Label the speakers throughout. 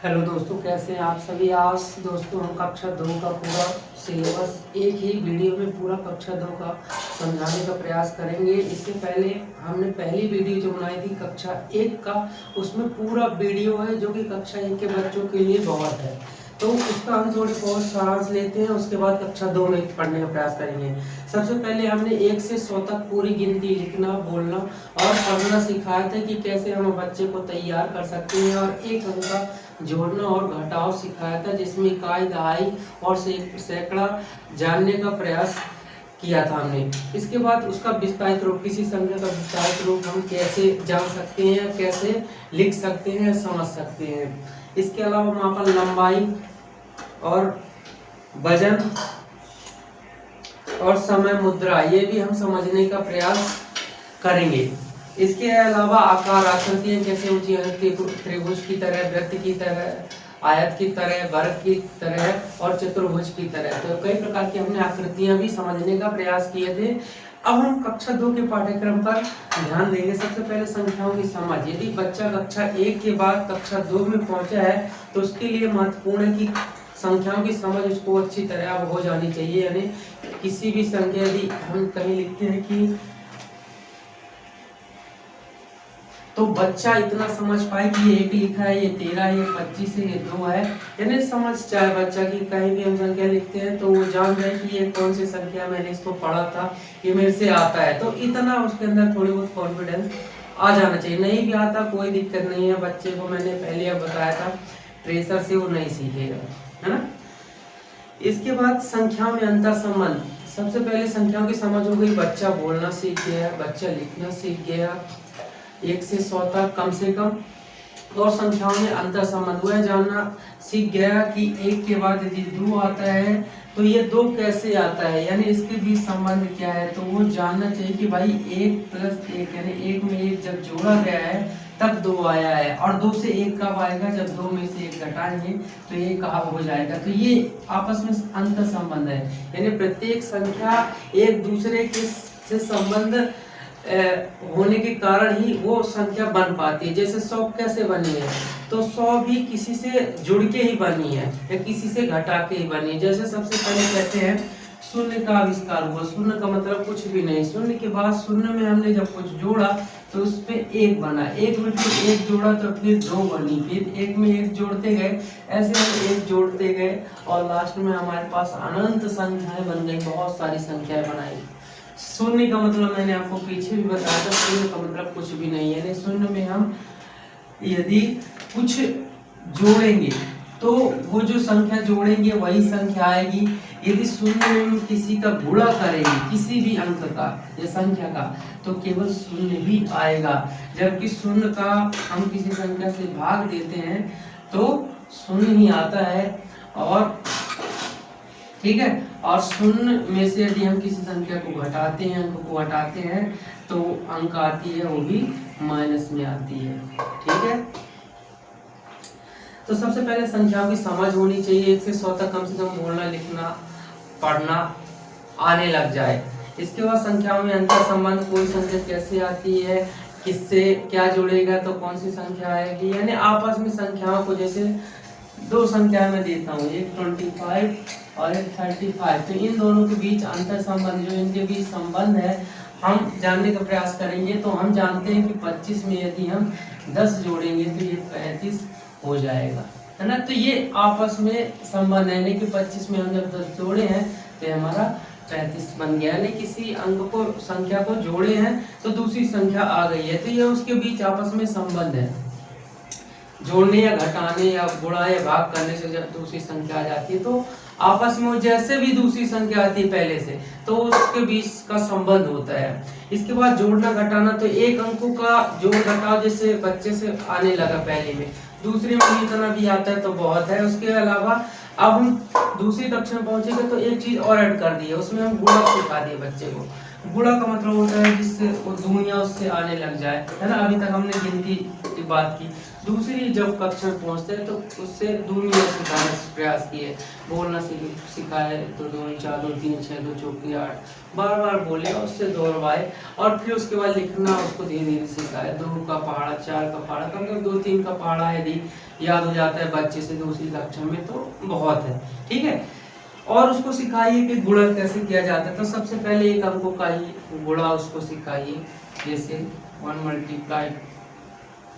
Speaker 1: Hello दोस्तों, कैसे हैं आप सभी। आज दोस्तों हम कक्षा 2 का पूरा सिलेबस एक ही वीडियो में पूरा कक्षा 2 का समझाने का प्रयास करेंगे। इससे पहले हमने पहली वीडियो जो बनाई थी कक्षा 1 का, उसमें पूरा वीडियो है जो कि कक्षा 1 के बच्चों के लिए बहुत है। तो उसका हम थोड़ी बहुत सारांश लेते हैं, उसके बाद कक्षा 2 में पढ़ने का प्रयास करेंगे। सबसे पहले हमने 1 से 100 तक पूरी गिनती लिखना, बोलना और पढ़ना सिखाया था कि कैसे हम बच्चे को तैयार कर सकते हैं, और एक अंक का जोड़ना और घटाव सिखाया था, जिसमें इकाई, दहाई और सैकड़ा जानने का प्रयास किया था हमने। इसके बाद उसका विस्तारित रूप, किसी संख्या का विस्तारित रूप हम कैसे जान सकते हैं, कैसे लिख सकते हैं, समझ सकते हैं। इसके अलावा मापन, लंबाई और वजन और समय, मुद्रा, ये भी हम समझने का प्रयास करेंगे। इसके अलावा आकार, आकृतियां कैसे ऊंची, त्रिभुज की तरह, वृत्त की तरह, आयत की तरह, वर्ग की तरह और चतुर्भुज की तरह, तो कई प्रकार की हमने आकृतियां भी समझने का प्रयास किए थे। अब हम कक्षा 2 के पाठ्यक्रम पर ध्यान देंगे। सबसे पहले संख्याओं की समझ। यदि बच्चा कक्षा 1 के बाद कक्षा 2 में पहुंचा है तो उसके लिए महत्वपूर्ण है कि संख्याओं की समझ उसको अच्छी तरह अब हो जानी चाहिए। यानी किसी भी संख्या, यदि हम कहीं लिखते हैं कि, तो बच्चा इतना समझ पाए कि ये 1 लिखा है, ये 13 है, ये 25 है, ये 2 है। यानी समझ चाहे बच्चा की कहीं भी हम संख्या लिखते हैं तो वो जान जाए कि ये कौन सी संख्या, मैंने इसको पढ़ा था, ये मेरे से आता है। तो इतना उसके अंदर थोड़ी बहुत कॉन्फिडेंस आ जाना चाहिए। नहीं भी आता कोई दिक्कत नहीं है, बच्चे को मैंने पहले अब बताया था, प्रेशर से वो नहीं सीखेगा, है ना। इसके बाद संख्याओं में अंतर संबंध। सबसे पहले संख्याओं की समझ हो गई, बच्चा बोलना सीख गया, बच्चा लिखना सीख गया 1 से 100 तक कम से कम, और संख्याओं में अंतर संबंध हुआ, जानना सीख गया कि 1 के बाद यदि 2 आता है तो ये 2 कैसे आता है, यानी इसके बीच संबंध क्या है। तो वो जानना चाहिए कि भाई 1 + 1, यानी 1 में 1 जब जोड़ा गया है तब 2 आया है, और 2 से 1 कब आएगा, जब 2 में से 1 घटाएंगे तो ये कब हो जाएगा। तो ये आपस में अंतर संबंध है, यानी प्रत्येक संख्या एक दूसरे के से संबंध होने के कारण ही वो संख्या बन पाती है। जैसे 100 कैसे बनी है, तो 100 भी किसी से जुड़ के ही बनी है या किसी से घटा के ही बनी है। जैसे सबसे पहले कहते हैं शून्य का आविष्कार हुआ। शून्य का मतलब कुछ भी नहीं, शून्य के बाद शून्य में हमने जब कुछ जोड़ा तो उसपे 1 बना, 1 में फिर 1 जोड़ा तो फिर 2 बनी, फिर 1 में 1 जोड़ते गए, ऐसे हम 1 जोड़ते गए और लास्ट में हमारे पास अनंत संख्याएं बन गई, बहुत सारी संख्याएं बनाई। शून्य का मतलब मैंने आपको पीछे भी बताया था, शून्य का मतलब कुछ भी नहीं है। शून्य में हम यदि कुछ जोड़ेंगे तो वो जो संख्या जोड़ेंगे वही संख्या आएगी। यदि शून्य में हम किसी का गुणा करेंगे, किसी भी अंक का या संख्या का, तो केवल शून्य ही आएगा। जबकि शून्य का हम किसी संख्या से भाग देते हैं तो शून्य ही आता है। और ठीक है, और शून्य में से यदि हम किसी संख्या को घटाते हैं, अंक को घटाते हैं, तो अंक आती है वो भी माइनस में आती है। ठीक है, तो सबसे पहले संख्याओं की समझ होनी चाहिए। 1 से 100 तक कम से कम बोलना, लिखना, पढ़ना आने लग जाए। इसके बाद संख्याओं में अंतर संबंध, कोई संख्या कैसे आती है, किससे क्या जुड़ेगा तो कौन सी संख्या आएगी, यानी आपस में संख्याओं को, जैसे 2 संख्या में देता हूँ, एक 25 और एक 35, तो इन दोनों के बीच अंतर संबंध, जो इनके बीच संबंध है, हम जानने का प्रयास करेंगे। तो हम जानते हैं कि 25 में यदि हम 10 जोड़ेंगे तो ये 35 हो जाएगा, है ना। तो ये आपस में संबंध है, यानी कि 25 में हम जब 10 जोड़े हैं तो हमारा 35 बन गया, यानी किसी अंक को, संख्या को जोड़े हैं तो दूसरी संख्या आ गई है, तो ये उसके बीच आपस में संबंध है। जोड़ने या घटाने या गुणा या भाग करने से जब दूसरी संख्या आ जाती है तो आपस में जैसे भी दूसरी संख्या आती है पहले से, तो उसके बीच का संबंध होता है। इसके बाद जोड़ना घटाना, तो एक अंकों का जोड़ घटाव जैसे बच्चे से आने लगा पहले में, दूसरे में इतना भी आता है तो बहुत है। उसके अलावा अब हम दूसरी कक्षा में पहुंचेंगे तो एक चीज और ऐड कर दी है, उसमें हम गुणा सिखा दिए बच्चे को। गुणा का मतलब होता है जिससे वो दुनिया उससे आने लग जाए, है ना। अभी तक हमने गिनती की बात की, दूसरी जब कक्षा में पहुंचते हैं तो उससे दूरियां सिखाने का प्रयास किए, बोलना सिखाए, तो 2 4 2 3 6 2 चौकी 8 बार बार बोले और उससे दोहरवाए, और फिर उसके बाद लिखना उसको धीरे धीरे सिखाए। 2 का पहाड़ा, 4 का पहाड़ा, कम से कम 2 3 का पहाड़ा यदि याद हो जाता है बच्चे से दूसरी कक्षा में तो बहुत है, ठीक है। और उसको सिखाइए कि गुणा कैसे किया जाता है। तो सबसे पहले एक अंकों का ही गुणा उसको सिखाइए, जैसे 1 ×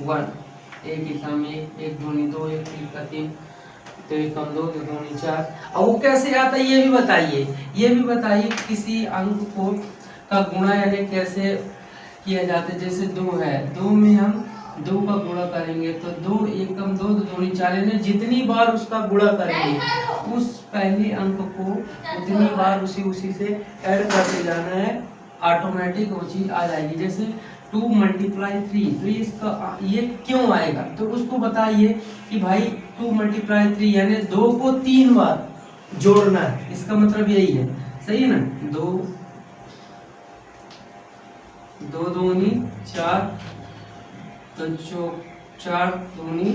Speaker 1: 1, 1 एकम 1, 1 दूनी 2, 1 तीन का 3, तो 1 कम 2, 2 दूनी 4। अब वो कैसे आता है ये भी बताइए, ये भी बताइए किसी अंक को का गुणा यानी कैसे किया जाता है। जैसे 2 है, 2 में हम 2 का गुणा करेंगे तो 2 एकम 2, 2 दूनी 4, यानी जितनी बार उसका गुणा करेंगे उस पहले अंक को उतनी बार उसी से ऐड करते जाना है, ऑटोमेटिक वो चीज आ जाएगी। जैसे 2 × 3, तो इसका ये क्यों आएगा, तो उसको बताइए कि भाई 2 × 3 यानी 2 को 3 बार जोड़ना है, इसका मतलब यही है, सही है ना। 2 दूनी 4, तो 4 दूनी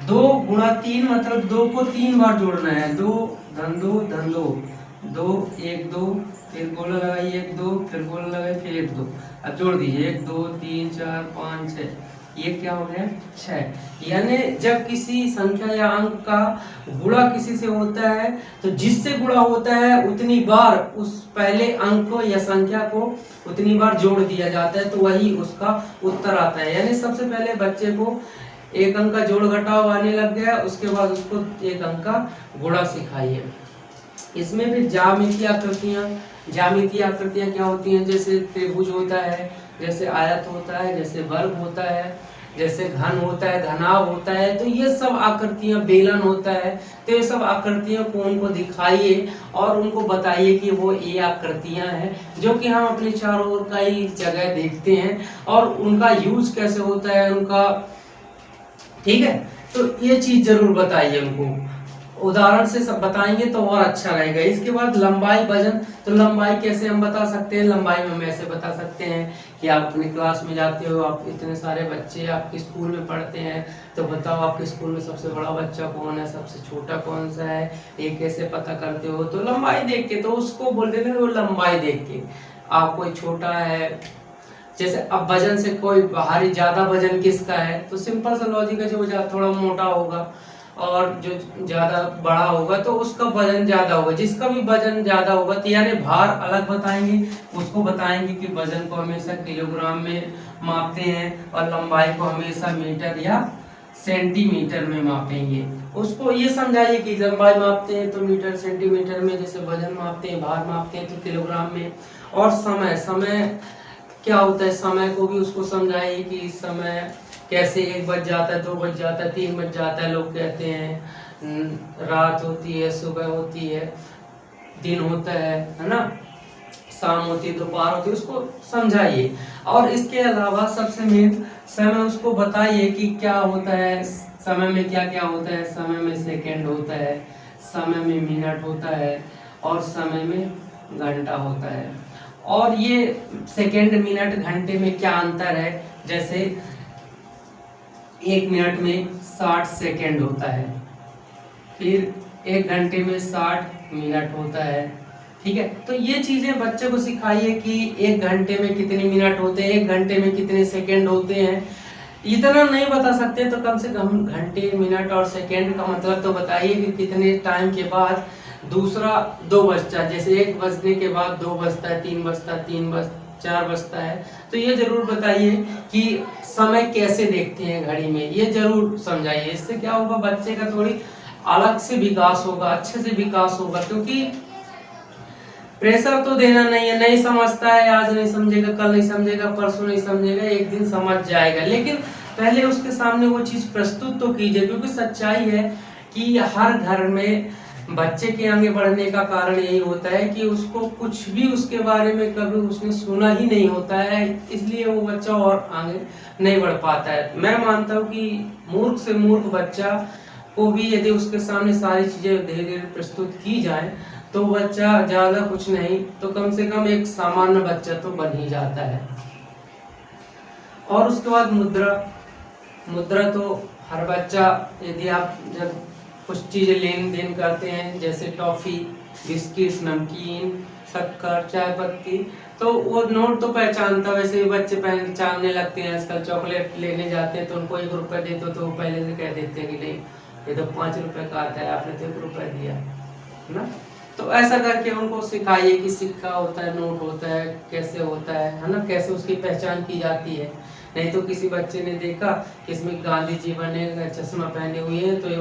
Speaker 1: 2 × 3 मतलब 2 को 3 बार जोड़ना है। 2 धन 2 धन 2, 2 1 2, फिर गोला लगाइए 1 2, फिर गोला लगाइए फिर 1 2, अब जोड़ दीजिए 1 2 3 4 5 6, ये क्या हो गया 6। यानी जब किसी संख्या या अंक का गुणा किसी से होता है तो जिससे गुणा होता है उतनी बार उस पहले अंक को या संख्या को उतनी बार जोड़ दिया जाता है, तो वही उसका उत्तर आता है। यानी सबसे पहले बच्चे को एक अंक का जोड़ घटाव आने लग गया, उसके बाद उसको एक अंक का गुणा सिखाइए। इसमें भी ज्यामितीय आकृतियां क्या होती हैं, जैसे त्रिभुज होता है, जैसे आयत होता है, जैसे वर्ग होता है, जैसे घन होता है, घनाभ होता है, तो ये सब आकृतियां, बेलन होता है, तो ये सब आकृतियों को उनको दिखाइए और उनको बताइए कि वो ये आकृतियां हैं जो कि हम अपने चारों ओर कई जगह देखते हैं और उनका यूज कैसे होता है उनका, ठीक है। तो ये चीज जरूर बताइए उनको, उदाहरण से सब बताएंगे तो और अच्छा रहेगा। इसके बाद लंबाई वजन, तो लंबाई कैसे हम बता सकते हैं, लंबाई में हम ऐसे बता सकते हैं कि आप अपनी क्लास में जाते हो, आप इतने सारे बच्चे आपके स्कूल में पढ़ते हैं, तो बताओ आपके स्कूल में सबसे बड़ा बच्चा कौन है, सबसे छोटा कौन सा है, ये कैसे पता करते हो, तो लंबाई देख के, तो उसको बोल देते हैं वो लंबाई देख के। आप कोई छोटा है, जैसे अब वजन से कोई भारी ज्यादा वजन किसका है, तो सिंपल सा लॉजिक है, जो थोड़ा मोटा होगा और जो ज्यादा बड़ा होगा तो उसका वजन ज्यादा होगा, जिसका भी वजन ज्यादा होगा, तो यानी भार अलग बताएंगे, उसको बताएंगे कि वजन को हमेशा किलोग्राम में मापते हैं और लंबाई को हमेशा मीटर या सेंटीमीटर में मापेंगे। उसको ये समझाइए कि लंबाई मापते हैं तो मीटर सेंटीमीटर में, जैसे वजन मापते हैं, भार मापते हैं तो किलोग्राम में। और समय क्या होता है, समय को भी उसको समझाइए कि समय कैसे 1 बज जाता है, 2 बज जाता है, 3 बज जाता है, लोग कहते हैं रात होती है, सुबह होती है, दिन होता है ना, शाम होती है, दोपहर होती है, उसको समझाइए। और इसके अलावा सबसे मेन समय उसको बताइए कि क्या होता है, समय में क्या क्या होता है, समय में सेकंड होता है, समय में मिनट होता है और समय में घंटा होता है। और ये सेकंड मिनट घंटे में क्या अंतर है, जैसे 1 मिनट में 60 सेकंड होता है, फिर 1 घंटे में 60 मिनट होता है, ठीक है। तो ये चीजें बच्चे को सिखाइए कि 1 घंटे में कितने मिनट होते हैं, 1 घंटे में कितने सेकंड होते हैं। इतना नहीं बता सकते तो कम से कम घंटे, मिनट और सेकंड का मतलब तो बताइए कि कितने टाइम के बाद दूसरा 2 बजता है, जैसे 1 बजने के बाद 2 बजता है, 3 बजता है, 3 बज 4 बजता है, तो ये जरूर बताइए कि समय कैसे देखते हैं घड़ी में, ये जरूर समझाइए। इससे क्या होगा, बच्चे का थोड़ी अलग से विकास होगा, अच्छे से विकास होगा, क्योंकि प्रेशर तो देना नहीं है, नहीं समझता है, आज नहीं समझेगा, कल नहीं समझेगा, परसों नहीं समझेगा, एक दिन समझ जाएगा, लेकिन पहले उसके सामने वो चीज प्रस्तुत तो कीजिए, क्योंकि सच्चाई है कि हर घर में बच्चे के आगे बढ़ने का कारण यही होता है कि उसको कुछ भी उसके बारे में कभी उसने सुना ही नहीं होता है, इसलिए वो बच्चा और आगे नहीं बढ़ पाता है। मैं मानता हूँ कि मूर्ख से मूर्ख बच्चा को भी यदि उसके सामने सारी चीजें धीरे धीरे प्रस्तुत की जाए तो बच्चा ज्यादा कुछ नहीं तो कम से कम एक सामान्य बच्चा तो बन ही जाता है। और उसके बाद मुद्रा, मुद्रा तो हर बच्चा, यदि आप जब कुछ चीज़ें लेन देन करते हैं जैसे टॉफ़ी, बिस्किट, नमकीन, शक्कर, चाय पत्ती, तो वो नोट तो पहचानता, वैसे भी बच्चे पहचानने लगते हैं आजकल। चॉकलेट लेने जाते हैं तो उनको 1 रुपया दे दो तो वो पहले से कह देते हैं कि नहीं, ये तो 5 रुपए का आता है, आपने तो 1 रुपया दिया है ना। तो ऐसा करके उनको सिखाइए कि सिक्का होता है, नोट होता है, कैसे होता है ना, कैसे उसकी पहचान की जाती है। नहीं तो किसी बच्चे ने देखा कि इसमें गांधी जी बने, चश्मा पहने हुए हैं, तो ये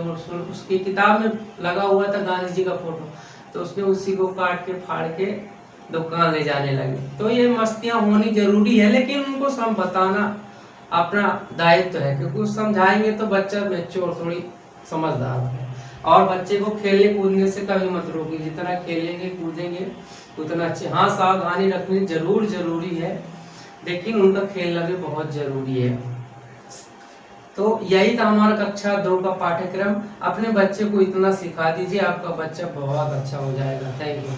Speaker 1: उसकी किताब में लगा हुआ था गांधी जी का फोटो, तो उसने उसी को काट के फाड़ के दुकान ले जाने लगे। तो ये मस्तियाँ होनी जरूरी है, लेकिन उनको सब बताना अपना दायित्व है, क्योंकि उस समझाएंगे तो बच्चा मैच्योर, थोड़ी समझदार है। और बच्चे को खेलने कूदने से कभी मत रोकिए, जितना खेलेंगे कूदेंगे उतना अच्छे। हाँ, सावधानी रखनी जरूर जरूरी है, लेकिन उनका खेलना भी बहुत जरूरी है। तो यही था हमारा कक्षा 2 का पाठ्यक्रम। अपने बच्चे को इतना सिखा दीजिए, आपका बच्चा बहुत अच्छा हो जाएगा। Thank you.